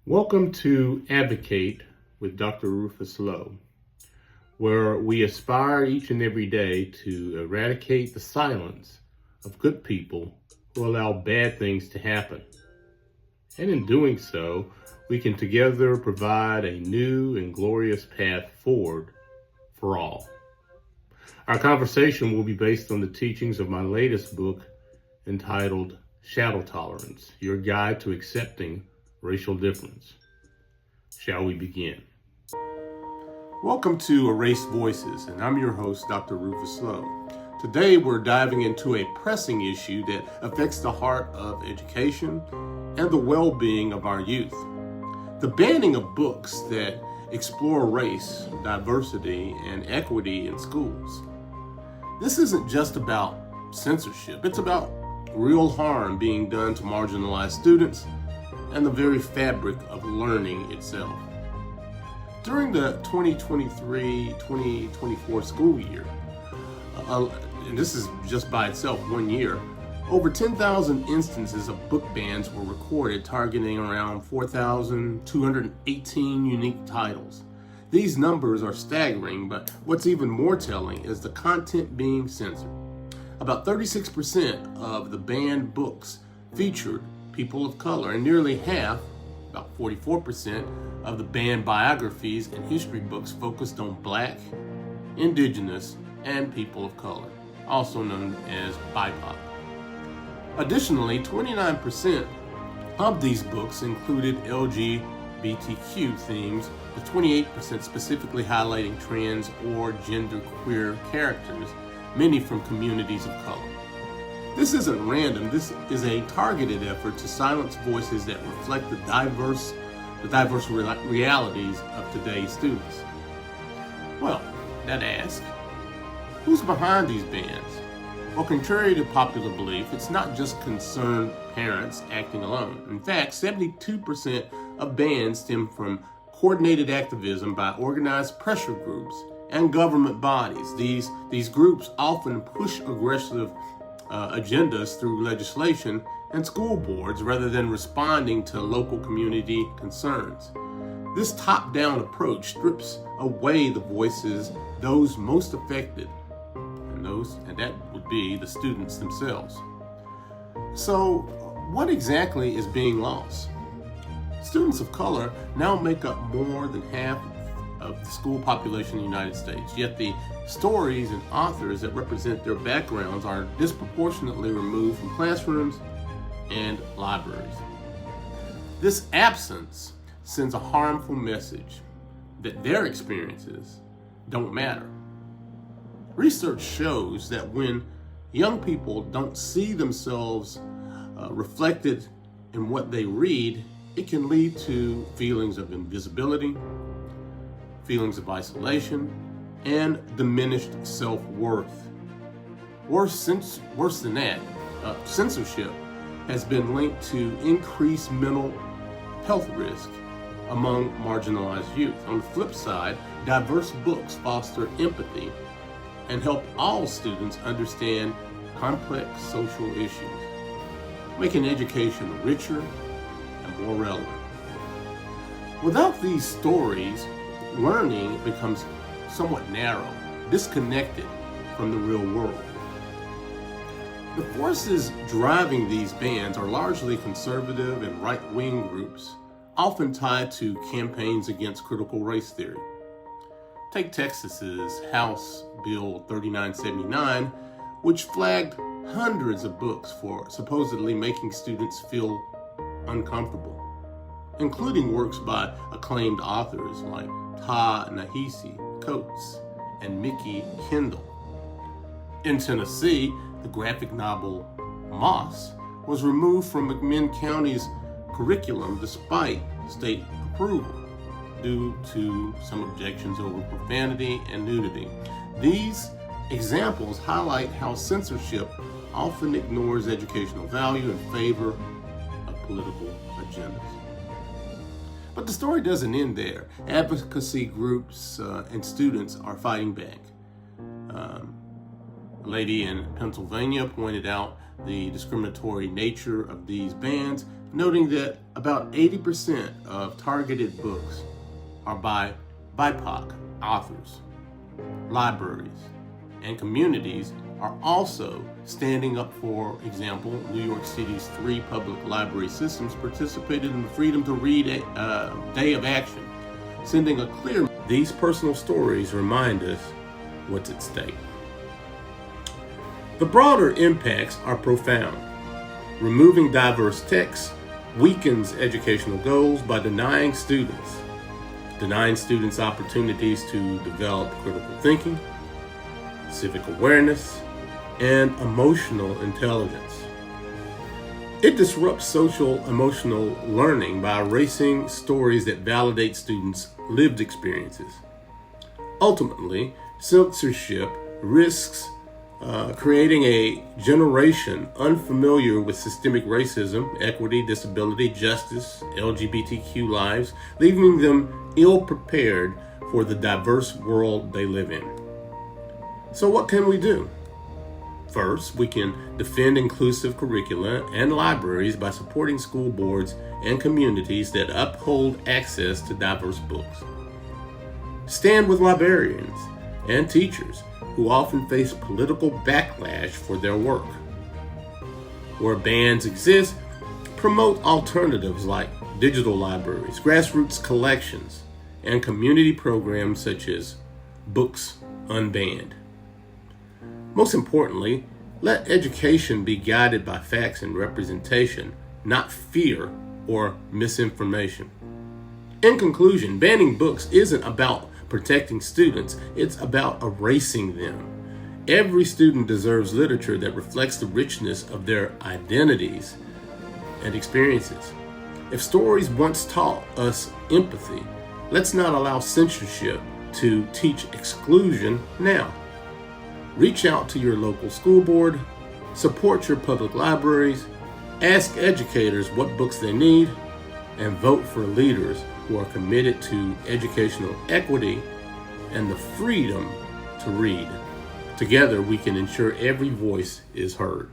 Welcome to Advocate with Dr. Rufus Lowe, where we aspire each and every day to eradicate the silence of good people who allow bad things to happen. And in doing so, we can together provide a new and glorious path forward for all. Our conversation will be based on the teachings of my latest book entitled Shadow Tolerance, Your Guide to Accepting Racial Difference. Shall we begin? Welcome to Erased Voices, and I'm your host, Dr. Rufus Lowe. Today we're diving into a pressing issue that affects the heart of education and the well-being of our youth. The banning of books that explore race, diversity, and equity in schools. This isn't just about censorship, it's about real harm being done to marginalized students and the very fabric of learning itself. During the 2023-2024 school year, and this is just by itself 1 year, over 10,000 instances of book bans were recorded, targeting around 4,218 unique titles. These numbers are staggering, but what's even more telling is the content being censored. About 36% of the banned books featured people of color, and nearly half, about 44%, of the banned biographies and history books focused on Black, Indigenous, and people of color, also known as BIPOC. Additionally, 29% of these books included LGBTQ themes, with 28% specifically highlighting trans or genderqueer characters, many from communities of color. This isn't random. This is a targeted effort to silence voices that reflect the diverse realities of today's students. Well, that asks, who's behind these bans? Well, contrary to popular belief, it's not just concerned parents acting alone. In fact, 72% of bans stem from coordinated activism by organized pressure groups and government bodies. These groups often push aggressive agendas through legislation and school boards rather than responding to local community concerns. This top-down approach strips away the voices those most affected, and that would be the students themselves. So, what exactly is being lost? Students of color now make up more than half of the school population in the United States, yet the stories and authors that represent their backgrounds are disproportionately removed from classrooms and libraries. This absence sends a harmful message that their experiences don't matter. Research shows that when young people don't see themselves reflected in what they read, it can lead to feelings of invisibility, feelings of isolation, and diminished self-worth. Worse than that, censorship has been linked to increased mental health risk among marginalized youth. On the flip side, diverse books foster empathy and help all students understand complex social issues, making education richer and more relevant. Without these stories, learning becomes somewhat narrow, disconnected from the real world. The forces driving these bans are largely conservative and right-wing groups, often tied to campaigns against critical race theory. Take Texas's House Bill 3979, which flagged hundreds of books for supposedly making students feel uncomfortable, including works by acclaimed authors like Ta-Nehisi Coates and Mickey Kendall. In Tennessee, the graphic novel Moss was removed from McMinn County's curriculum despite state approval due to some objections over profanity and nudity. These examples highlight how censorship often ignores educational value in favor of political agendas. But the story doesn't end there. Advocacy groups and students are fighting back. A lady in Pennsylvania pointed out the discriminatory nature of these bans, noting that about 80% of targeted books are by BIPOC authors. Libraries and communities are also standing up. For example, New York City's 3 public library systems participated in the Freedom to Read Day of Action, sending a clear. These personal stories remind us what's at stake. The broader impacts are profound. Removing diverse texts weakens educational goals by denying students opportunities to develop critical thinking, civic awareness, and emotional intelligence. It disrupts social emotional learning by erasing stories that validate students' lived experiences. Ultimately, censorship risks creating a generation unfamiliar with systemic racism, equity, disability, justice, LGBTQ lives, leaving them ill-prepared for the diverse world they live in. So what can we do? First, we can defend inclusive curricula and libraries by supporting school boards and communities that uphold access to diverse books. Stand with librarians and teachers who often face political backlash for their work. Where bans exist, promote alternatives like digital libraries, grassroots collections, and community programs such as Books Unbanned. Most importantly, let education be guided by facts and representation, not fear or misinformation. In conclusion, banning books isn't about protecting students, it's about erasing them. Every student deserves literature that reflects the richness of their identities and experiences. If stories once taught us empathy, let's not allow censorship to teach exclusion now. Reach out to your local school board, support your public libraries, ask educators what books they need, and vote for leaders who are committed to educational equity and the freedom to read. Together, we can ensure every voice is heard.